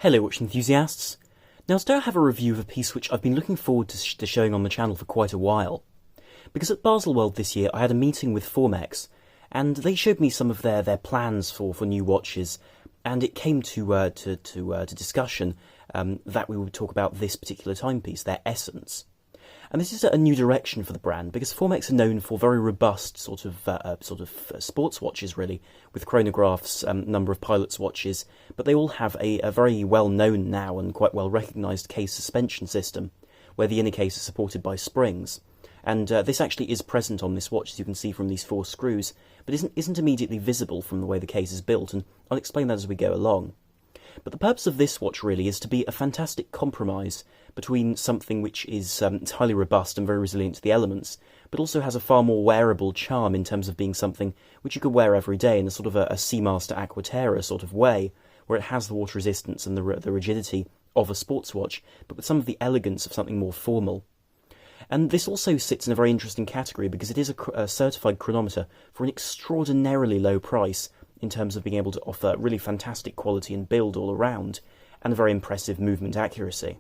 Hello watch enthusiasts! Now today I have a review of a piece which I've been looking forward to showing on the channel for quite a while. Because at Baselworld this year I had a meeting with Formex, and they showed me some of their plans for new watches, and it came to discussion that we would talk about this particular timepiece, their Essence. And this is a new direction for the brand, because Formex are known for very robust sort of sports watches, really, with chronographs, number of pilots' watches, but they all have a very well-known now and quite well-recognised case suspension system, where the inner case is supported by springs. And this actually is present on this watch, as you can see from these 4 screws, but isn't immediately visible from the way the case is built, and I'll explain that as we go along. But the purpose of this watch really is to be a fantastic compromise between something which is highly robust and very resilient to the elements, but also has a far more wearable charm in terms of being something which you could wear every day in a sort of a Seamaster Aquaterra sort of way, where it has the water resistance and the rigidity of a sports watch, but with some of the elegance of something more formal. And this also sits in a very interesting category because it is a certified chronometer for an extraordinarily low price, in terms of being able to offer really fantastic quality and build all around, and a very impressive movement accuracy.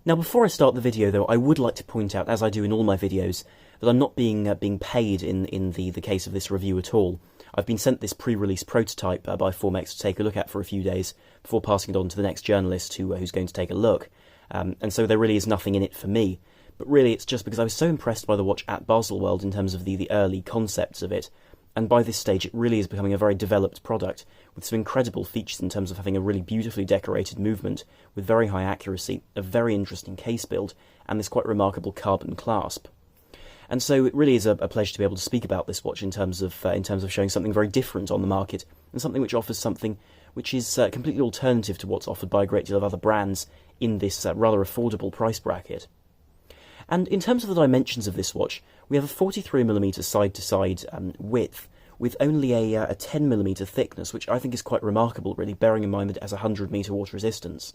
Now before I start the video though, I would like to point out, as I do in all my videos, that I'm not being paid in the case of this review at all. I've been sent this pre-release prototype by Formex to take a look at for a few days, before passing it on to the next journalist who's going to take a look, and so there really is nothing in it for me. But really it's just because I was so impressed by the watch at Baselworld in terms of the early concepts of it, and by this stage it really is becoming a very developed product, with some incredible features in terms of having a really beautifully decorated movement, with very high accuracy, a very interesting case build, and this quite remarkable carbon clasp. And so it really is a pleasure to be able to speak about this watch in terms of showing something very different on the market, and something which offers something which is completely alternative to what's offered by a great deal of other brands in this rather affordable price bracket. And in terms of the dimensions of this watch, we have a 43mm side-to-side width, with only a 10mm thickness, which I think is quite remarkable, really, bearing in mind that it has a 100-metre water resistance.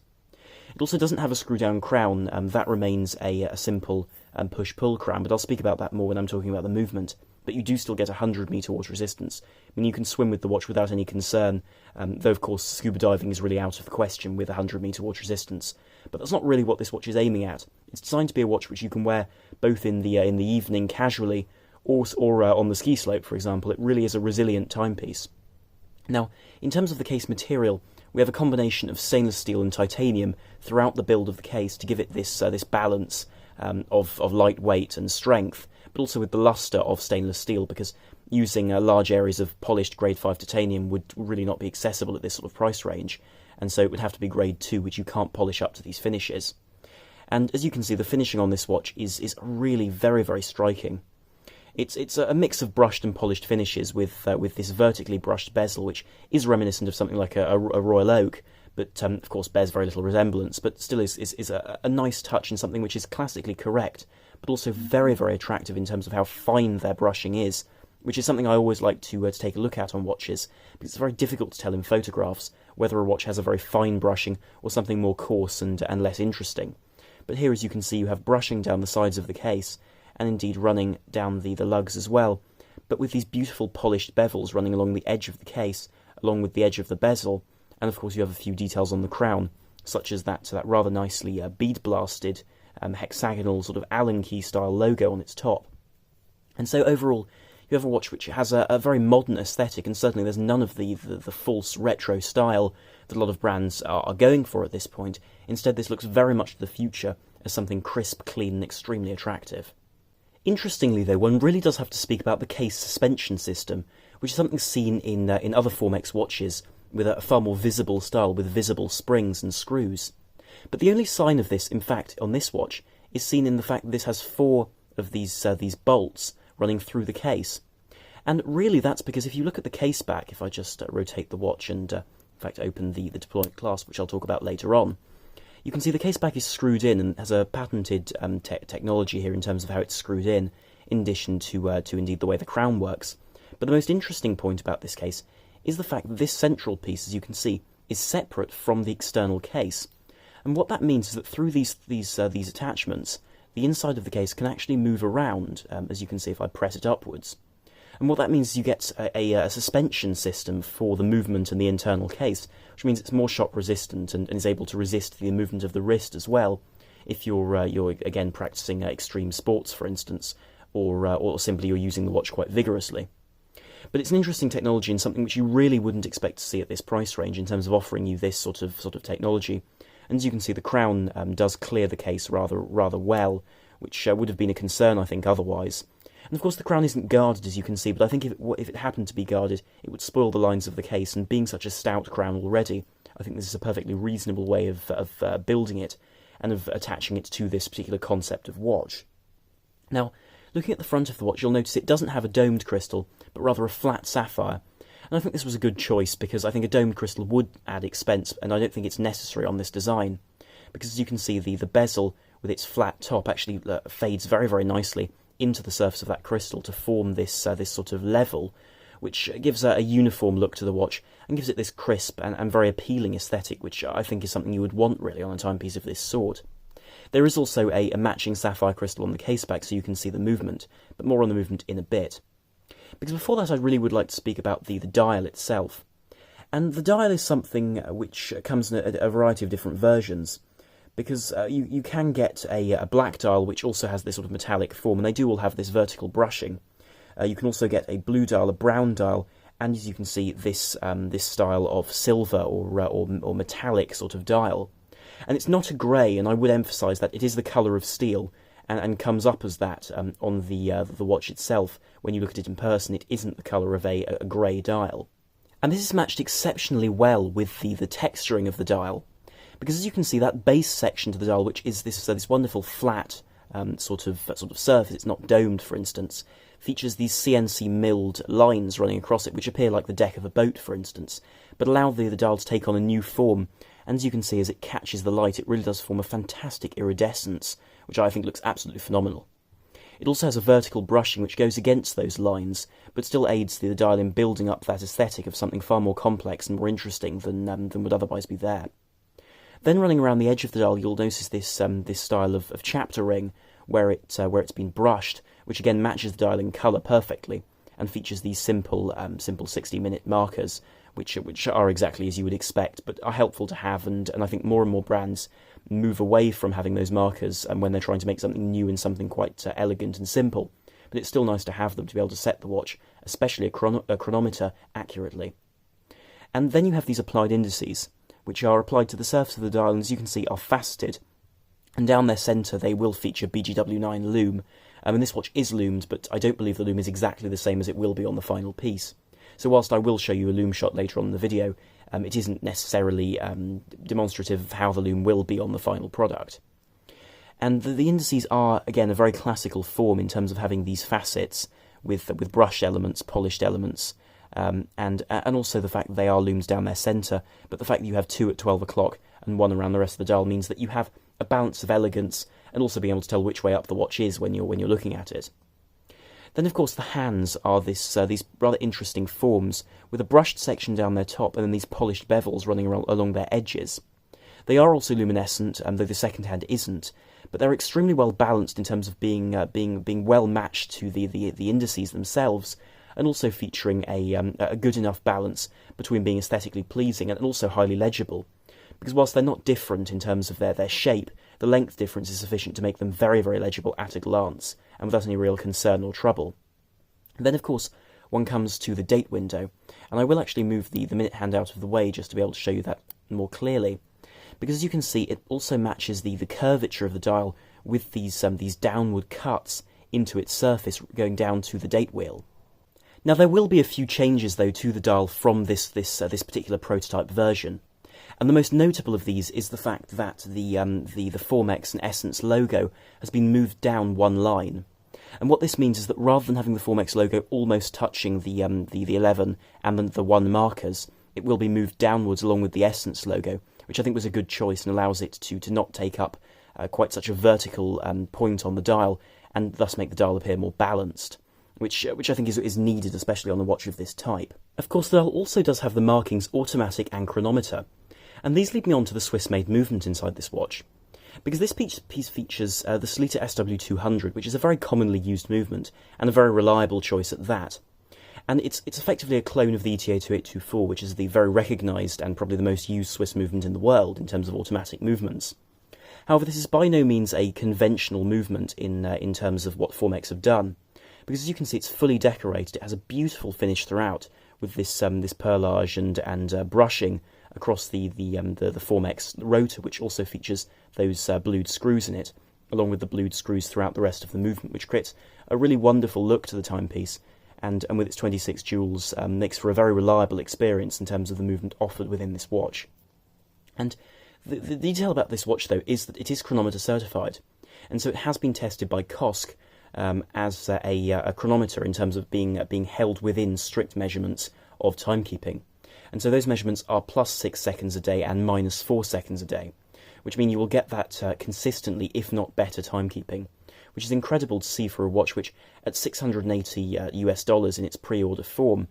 It also doesn't have a screw-down crown, that remains a simple push-pull crown, but I'll speak about that more when I'm talking about the movement. But you do still get a 100-metre water resistance. I mean, you can swim with the watch without any concern, though of course scuba diving is really out of the question with a 100-metre water resistance. But that's not really what this watch is aiming at. It's designed to be a watch which you can wear both in the evening casually, or on the ski slope, for example. It really is a resilient timepiece. Now, in terms of the case material, we have a combination of stainless steel and titanium throughout the build of the case to give it this balance of lightweight and strength, but also with the luster of stainless steel, because using large areas of polished grade 5 titanium would really not be accessible at this sort of price range, and so it would have to be grade 2, which you can't polish up to these finishes. And as you can see, the finishing on this watch is really very, very striking. It's a mix of brushed and polished finishes with this vertically brushed bezel, which is reminiscent of something like a Royal Oak, but of course bears very little resemblance, but still is a nice touch and something which is classically correct, but also very, very attractive in terms of how fine their brushing is, which is something I always like to take a look at on watches, because it's very difficult to tell in photographs whether a watch has a very fine brushing or something more coarse and less interesting. But here, as you can see, you have brushing down the sides of the case, and indeed running down the lugs as well, but with these beautiful polished bevels running along the edge of the case, along with the edge of the bezel, and of course you have a few details on the crown, such as that rather nicely bead-blasted hexagonal sort of Allen key style logo on its top. And so overall, you have a watch which has a very modern aesthetic, and certainly there's none of the false retro style that a lot of brands are going for at this point. Instead, this looks very much to the future as something crisp, clean, and extremely attractive. Interestingly, though, one really does have to speak about the case suspension system, which is something seen in other Formex watches, with a far more visible style, with visible springs and screws. But the only sign of this, in fact, on this watch, is seen in the fact that this has 4 of these bolts running through the case. And really that's because if you look at the case back, if I just rotate the watch and in fact open the deployment clasp, which I'll talk about later on, you can see the case back is screwed in and has a patented technology here in terms of how it's screwed in addition to indeed the way the crown works. But the most interesting point about this case is the fact that this central piece, as you can see, is separate from the external case. And what that means is that through these attachments, the inside of the case can actually move around, as you can see if I press it upwards. And what that means is you get a suspension system for the movement and the internal case, which means it's more shock resistant and is able to resist the movement of the wrist as well, if you're again practicing extreme sports, for instance, or simply you're using the watch quite vigorously. But it's an interesting technology and something which you really wouldn't expect to see at this price range in terms of offering you this sort of technology. And as you can see, the crown does clear the case rather well, which would have been a concern, I think, otherwise. And of course, the crown isn't guarded, as you can see, but I think if it happened to be guarded, it would spoil the lines of the case. And being such a stout crown already, I think this is a perfectly reasonable way of building it and of attaching it to this particular concept of watch. Now, looking at the front of the watch, you'll notice it doesn't have a domed crystal, but rather a flat sapphire. And I think this was a good choice, because I think a domed crystal would add expense, and I don't think it's necessary on this design. Because as you can see, the bezel with its flat top actually fades very, very nicely into the surface of that crystal to form this sort of level, which gives a uniform look to the watch and gives it this crisp and very appealing aesthetic, which I think is something you would want really on a timepiece of this sort. There is also a matching sapphire crystal on the case back, so you can see the movement, but more on the movement in a bit. Because before that, I really would like to speak about the dial itself. And the dial is something which comes in a variety of different versions, because you can get a black dial which also has this sort of metallic form, and they do all have this vertical brushing. You can also get a blue dial, a brown dial, and as you can see, this style of silver or metallic sort of dial. And it's not a grey, and I would emphasise that it is the colour of steel, and comes up as that on the watch itself. When you look at it in person, it isn't the colour of a grey dial. And this is matched exceptionally well with the texturing of the dial, because as you can see, that base section to the dial, which is this wonderful flat sort of surface, it's not domed, for instance, features these CNC milled lines running across it, which appear like the deck of a boat, for instance, but allow the dial to take on a new form. And as you can see, as it catches the light, it really does form a fantastic iridescence, which I think looks absolutely phenomenal. It also has a vertical brushing which goes against those lines, but still aids the dial in building up that aesthetic of something far more complex and more interesting than would otherwise be there. Then running around the edge of the dial, you'll notice this style of chapter ring, where it's been brushed, which again matches the dial in colour perfectly, and features these simple 60-minute markers, which are exactly as you would expect, but are helpful to have, and I think more and more brands move away from having those markers when they're trying to make something new and something quite elegant and simple. But it's still nice to have them to be able to set the watch, especially a chronometer, accurately. And then you have these applied indices, which are applied to the surface of the dial, and as you can see, are faceted. And down their centre they will feature BGW9 lume. And this watch is lumed, but I don't believe the lume is exactly the same as it will be on the final piece. So whilst I will show you a lume shot later on in the video, it isn't necessarily demonstrative of how the lume will be on the final product. And the indices are, again, a very classical form in terms of having these facets with brushed elements, polished elements, and also the fact that they are loomed down their centre, but the fact that you have two at 12 o'clock and one around the rest of the dial means that you have a balance of elegance and also being able to tell which way up the watch is when you're looking at it. Then, of course, the hands are these rather interesting forms with a brushed section down their top and then these polished bevels running along their edges. They are also luminescent, though the second hand isn't, but they're extremely well balanced in terms of being well matched to the indices themselves, and also featuring a good enough balance between being aesthetically pleasing and also highly legible. Because whilst they're not different in terms of their shape, the length difference is sufficient to make them very, very legible at a glance, and without any real concern or trouble. And then, of course, one comes to the date window, and I will actually move the minute hand out of the way just to be able to show you that more clearly. Because as you can see, it also matches the curvature of the dial with these downward cuts into its surface going down to the date wheel. Now, there will be a few changes, though, to the dial from this particular prototype version. And the most notable of these is the fact that the Formex and Essence logo has been moved down one line. And what this means is that rather than having the Formex logo almost touching the 11 and the 1 markers, it will be moved downwards along with the Essence logo, which I think was a good choice and allows it to not take up quite such a vertical point on the dial, and thus make the dial appear more balanced, which I think is needed, especially on a watch of this type. Of course, the dial also does have the markings automatic and chronometer, and these lead me on to the Swiss-made movement inside this watch. Because this piece features the Sleater SW200, which is a very commonly used movement, and a very reliable choice at that. And it's effectively a clone of the ETA 2824, which is the very recognised and probably the most used Swiss movement in the world in terms of automatic movements. However, this is by no means a conventional movement in terms of what Formex have done, because as you can see, it's fully decorated. It has a beautiful finish throughout, with this perlage and brushing across the Formex rotor, which also features those blued screws in it, along with the blued screws throughout the rest of the movement, which creates a really wonderful look to the timepiece, and with its 26 jewels, makes for a very reliable experience in terms of the movement offered within this watch. And the detail about this watch, though, is that it is chronometer certified, and so it has been tested by COSC as a chronometer in terms of being held within strict measurements of timekeeping. And so those measurements are +6 seconds a day and -4 seconds a day, which mean you will get that consistently, if not better, timekeeping, which is incredible to see for a watch which, at $680 in its pre-order form,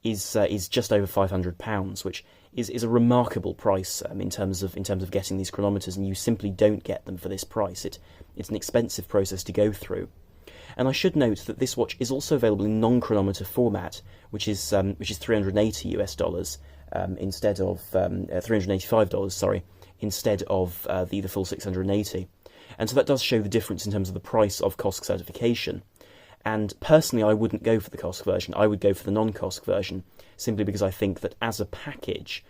is just over £500, which is a remarkable price in terms of getting these chronometers, and you simply don't get them for this price. It's an expensive process to go through. And I should note that this watch is also available in non-chronometer format, which is $380 instead of $385, sorry, instead of the full 680. And so that does show the difference in terms of the price of COSC certification. And personally, I wouldn't go for the COSC version. I would go for the non-COSC version, simply because I think that as a package,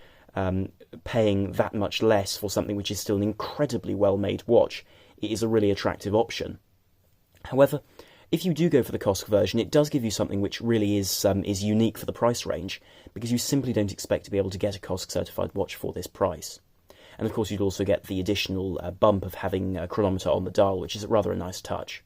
paying that much less for something which is still an incredibly well-made watch, it is a really attractive option. However, if you do go for the COSC version, it does give you something which really is unique for the price range, because you simply don't expect to be able to get a COSC certified watch for this price. And of course, you'd also get the additional bump of having a chronometer on the dial, which is rather a nice touch.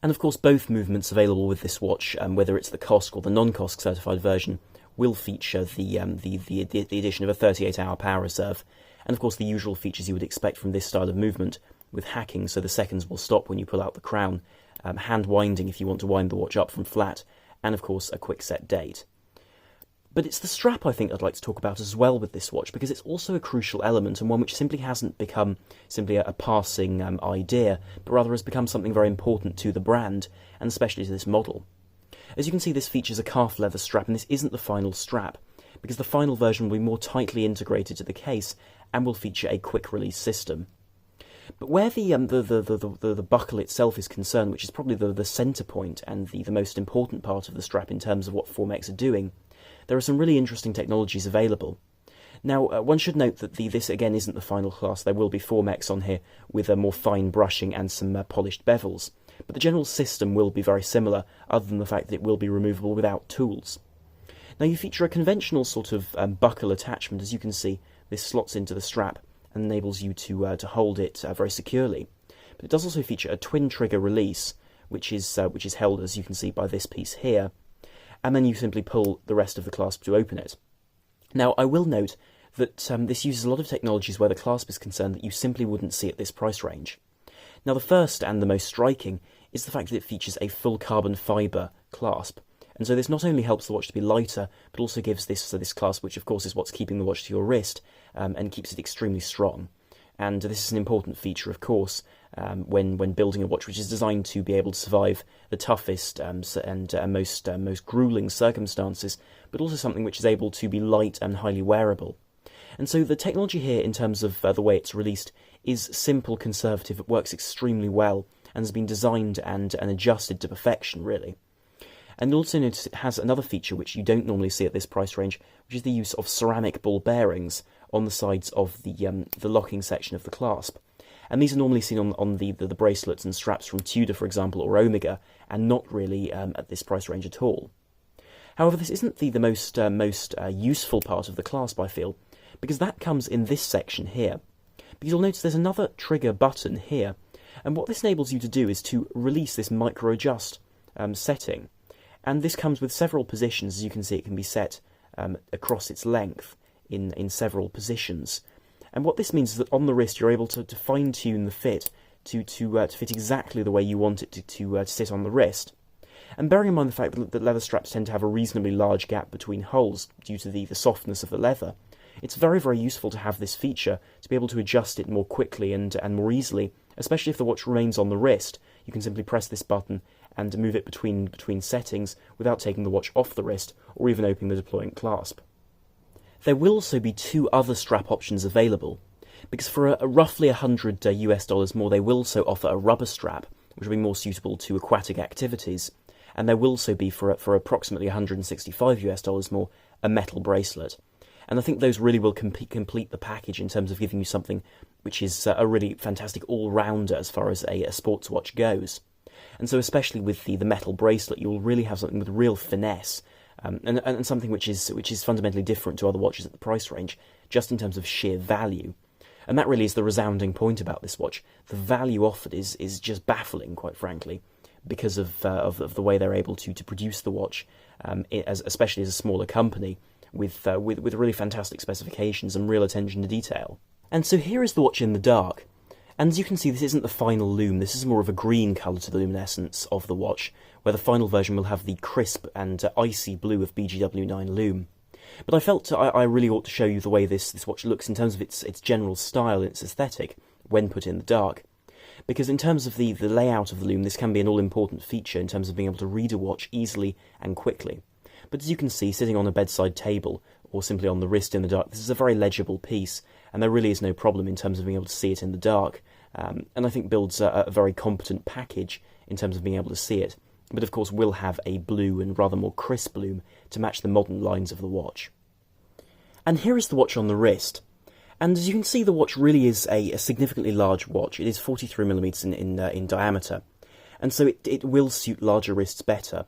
And of course, both movements available with this watch, whether it's the COSC or the non-COSC certified version, will feature the addition of a 38-hour power reserve, and of course the usual features you would expect from this style of movement, with hacking so the seconds will stop when you pull out the crown, hand winding if you want to wind the watch up from flat, and of course a quick set date. But it's the strap I think I'd like to talk about as well with this watch, because it's also a crucial element, and one which simply hasn't become simply a passing idea, but rather has become something very important to the brand, and especially to this model. As you can see, this features a calf leather strap, and this isn't the final strap, because the final version will be more tightly integrated to the case, and will feature a quick release system. But where the buckle itself is concerned, which is probably the centre point and the most important part of the strap in terms of what Formex are doing, there are some really interesting technologies available. Now, one should note that this again isn't the final class. There will be Formex on here with a more fine brushing and some polished bevels, but the general system will be very similar, other than the fact that it will be removable without tools. Now, you feature a conventional sort of buckle attachment. As you can see, this slots into the strap and enables you to hold it very securely. But it does also feature a twin trigger release, which is held, as you can see, by this piece here, and then you simply pull the rest of the clasp to open it. Now, I will note that this uses a lot of technologies where the clasp is concerned that you simply wouldn't see at this price range. Now, the first and the most striking is the fact that it features a full carbon fibre clasp, and so this not only helps the watch to be lighter, but also gives this clasp, which of course is what's keeping the watch to your wrist, and keeps it extremely strong. And this is an important feature, of course, when building a watch which is designed to be able to survive the toughest and most grueling circumstances, but also something which is able to be light and highly wearable. And so the technology here, in terms of the way it's released, is simple, conservative. It works extremely well and has been designed and adjusted to perfection, really. And also notice it has another feature which you don't normally see at this price range, which is the use of ceramic ball bearings on the sides of the locking section of the clasp. And these are normally seen on the bracelets and straps from Tudor, for example, or Omega, and not really at this price range at all. However, this isn't the most useful part of the clasp, I feel, because that comes in this section here. Because you'll notice there's another trigger button here, and what this enables you to do is to release this micro-adjust setting. And this comes with several positions. As you can see, it can be set across its length in several positions. And what this means is that on the wrist, you're able to fine-tune the fit to fit exactly the way you want it to sit on the wrist. And bearing in mind the fact that leather straps tend to have a reasonably large gap between holes due to the softness of the leather, it's very, very useful to have this feature to be able to adjust it more quickly and more easily, especially if the watch remains on the wrist. You can simply press this button and move it between settings without taking the watch off the wrist or even opening the deploying clasp. There will also be 2 other strap options available, because for a roughly $100 US more, they will also offer a rubber strap, which will be more suitable to aquatic activities, and there will also be for approximately $165 US more a metal bracelet. And I think those really will complete the package in terms of giving you something which is a really fantastic all-rounder as far as a sports watch goes. And so especially with the metal bracelet, you'll really have something with real finesse, and something which is fundamentally different to other watches at the price range, just in terms of sheer value. And that really is the resounding point about this watch. The value offered is just baffling, quite frankly, because of the way they're able to produce the watch, especially as a smaller company, with really fantastic specifications and real attention to detail. And so here is the watch in the dark. And as you can see, this isn't the final lume. This is more of a green colour to the luminescence of the watch, where the final version will have the crisp and icy blue of BGW9 lume. But I felt I really ought to show you the way this watch looks in terms of its general style and its aesthetic when put in the dark. Because in terms of the layout of the lume, this can be an all-important feature in terms of being able to read a watch easily and quickly. But as you can see, sitting on a bedside table, or simply on the wrist in the dark, this is a very legible piece, and there really is no problem in terms of being able to see it in the dark, and I think builds a very competent package in terms of being able to see it, but of course will have a blue and rather more crisp lume to match the modern lines of the watch. And here is the watch on the wrist, and as you can see, the watch really is a significantly large watch. It is 43mm in diameter, and so it will suit larger wrists better.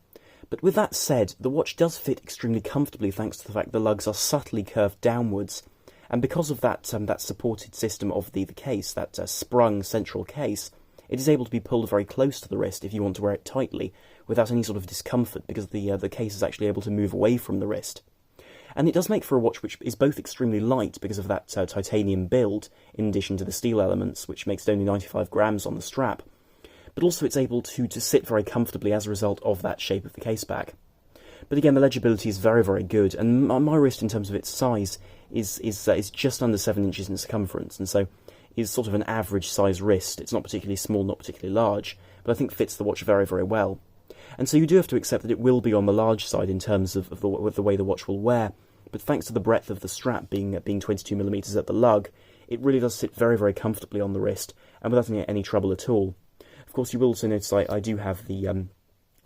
But with that said, the watch does fit extremely comfortably thanks to the fact the lugs are subtly curved downwards, and because of that supported system of the case, that sprung central case, it is able to be pulled very close to the wrist if you want to wear it tightly, without any sort of discomfort, because the case is actually able to move away from the wrist. And it does make for a watch which is both extremely light because of that titanium build, in addition to the steel elements, which makes it only 95 grams on the strap, but also it's able to sit very comfortably as a result of that shape of the case back. But again, the legibility is very, very good, and my wrist, in terms of its size, is just under 7 inches in circumference, and so is sort of an average size wrist. It's not particularly small, not particularly large, but I think fits the watch very, very well. And so you do have to accept that it will be on the large side in terms of the way the watch will wear, but thanks to the breadth of the strap being 22mm at the lug, it really does sit very, very comfortably on the wrist, and without any trouble at all. Of course, you will also notice I do have the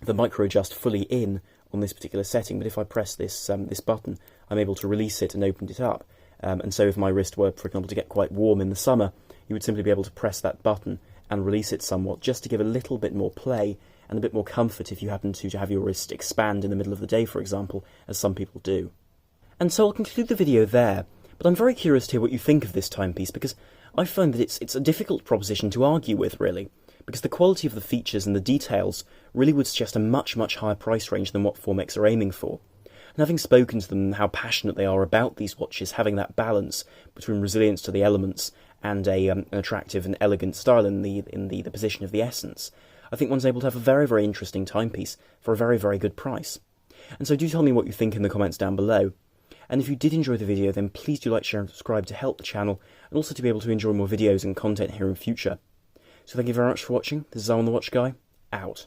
micro adjust fully in on this particular setting, but if I press this button, I'm able to release it and open it up. And so if my wrist were, for example, to get quite warm in the summer, you would simply be able to press that button and release it somewhat, just to give a little bit more play and a bit more comfort if you happen to have your wrist expand in the middle of the day, for example, as some people do. And so I'll conclude the video there, but I'm very curious to hear what you think of this timepiece, because I find that it's a difficult proposition to argue with, really, because the quality of the features and the details really would suggest a much, much higher price range than what Formex are aiming for. And having spoken to them, how passionate they are about these watches, having that balance between resilience to the elements and an attractive and elegant style in the position of the Essence, I think one's able to have a very, very interesting timepiece for a very, very good price. And so do tell me what you think in the comments down below. And if you did enjoy the video, then please do like, share and subscribe to help the channel, and also to be able to enjoy more videos and content here in future. So thank you very much for watching. This is Armand the Watch Guy, out.